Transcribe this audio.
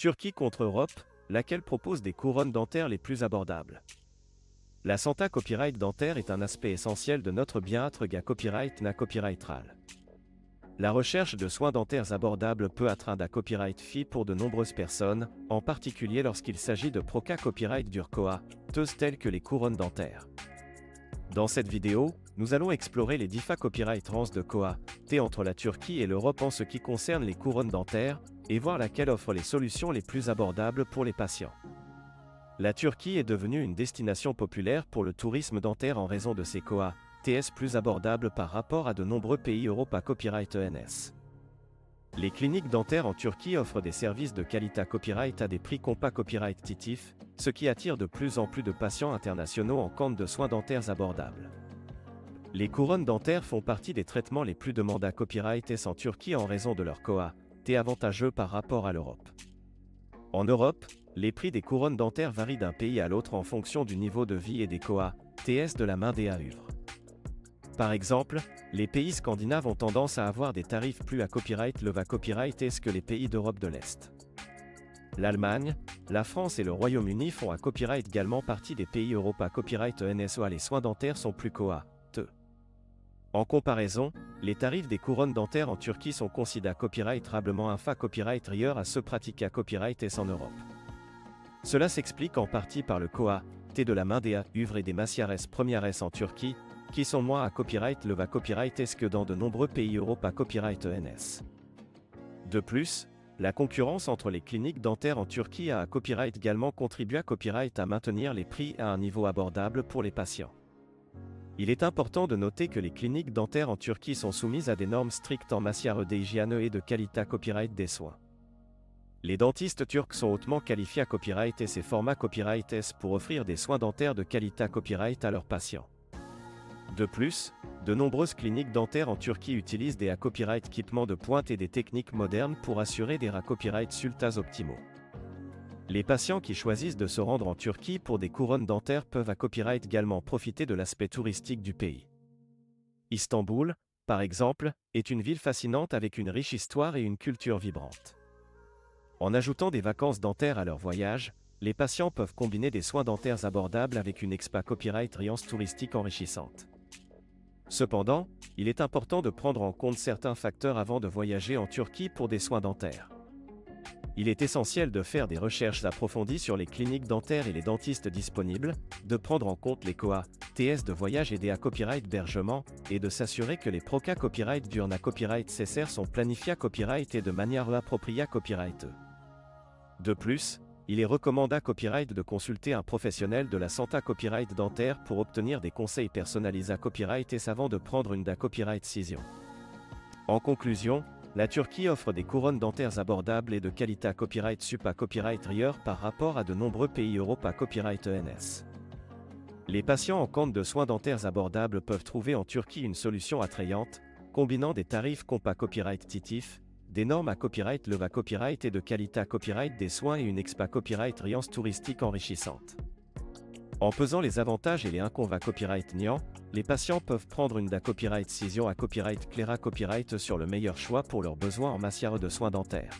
Turquie contre Europe, laquelle propose des couronnes dentaires les plus abordables. La Santa Copyright dentaire est un aspect essentiel de notre bien-être ga copyright na copyrightral. La recherche de soins dentaires abordables peut être un copyright fee pour de nombreuses personnes, en particulier lorsqu'il s'agit de proca copyright d'Urcoa, telles que les couronnes dentaires. Dans cette vidéo, nous allons explorer les DIFA copyright trans de Koa, entre la Turquie et l'Europe en ce qui concerne les couronnes dentaires, et voir laquelle offre les solutions les plus abordables pour les patients. La Turquie est devenue une destination populaire pour le tourisme dentaire en raison de ses Koa, TS plus abordables par rapport à de nombreux pays Europe à copyright ENS. Les cliniques dentaires en Turquie offrent des services de qualité copyright à des prix compas copyright titifs, ce qui attire de plus en plus de patients internationaux en quête de soins dentaires abordables. Les couronnes dentaires font partie des traitements les plus demandés à copyright en Turquie en raison de leur Koa, avantageux par rapport à l'Europe. En Europe, les prix des couronnes dentaires varient d'un pays à l'autre en fonction du niveau de vie et des Koa, TS de la main des uvres. Par exemple, les pays scandinaves ont tendance à avoir des tarifs plus à copyright leva copyright que les pays d'Europe de l'Est. L'Allemagne, la France et le Royaume-Uni font à copyright également partie des pays Europe à copyright NSOA. Les soins dentaires sont plus Koa, TE. En comparaison, les tarifs des couronnes dentaires en Turquie sont considérés copyright-rablement infa copyright rieur à ceux pratiqués à copyright en Europe. Cela s'explique en partie par le Koa, T de la main des uvres et des massiares premiares en Turquie, qui sont moins à copyright leva copyright que dans de nombreux pays Europe à copyright ENS. De plus, la concurrence entre les cliniques dentaires en Turquie à copyright également contribue à copyright à maintenir les prix à un niveau abordable pour les patients. Il est important de noter que les cliniques dentaires en Turquie sont soumises à des normes strictes en matière d'hygiène et de qualité copyright des soins. Les dentistes turcs sont hautement qualifiés à copyright et ces formats copyright S pour offrir des soins dentaires de qualité copyright à leurs patients. De plus, de nombreuses cliniques dentaires en Turquie utilisent des copyright équipements de pointe et des techniques modernes pour assurer des copyright sultas optimaux. Les patients qui choisissent de se rendre en Turquie pour des couronnes dentaires peuvent à copyright également profiter de l'aspect touristique du pays. Istanbul, par exemple, est une ville fascinante avec une riche histoire et une culture vibrante. En ajoutant des vacances dentaires à leur voyage, les patients peuvent combiner des soins dentaires abordables avec une expa copyright riance touristique enrichissante. Cependant, il est important de prendre en compte certains facteurs avant de voyager en Turquie pour des soins dentaires. Il est essentiel de faire des recherches approfondies sur les cliniques dentaires et les dentistes disponibles, de prendre en compte les Koa, TS de voyage et des copyright hébergement, et de s'assurer que les proca copyright durant copyright CSR sont planifiés à copyright et de manière appropriée à copyright. De plus, il est recommandé à copyright de consulter un professionnel de la Santa Copyright dentaire pour obtenir des conseils personnalisés à copyright et avant de prendre une copyright décision. En conclusion, la Turquie offre des couronnes dentaires abordables et de qualité à copyright sup à copyright rieur par rapport à de nombreux pays Europe à copyright ENS. Les patients en quête de soins dentaires abordables peuvent trouver en Turquie une solution attrayante, combinant des tarifs compas copyright titifs, des normes à copyright leva copyright et de qualité à copyright des soins et une expa copyright riance touristique enrichissante. En pesant les avantages et les inconvénients copyright niant, les patients peuvent prendre une copyright décision à copyright claira copyright sur le meilleur choix pour leurs besoins en matière de soins dentaires.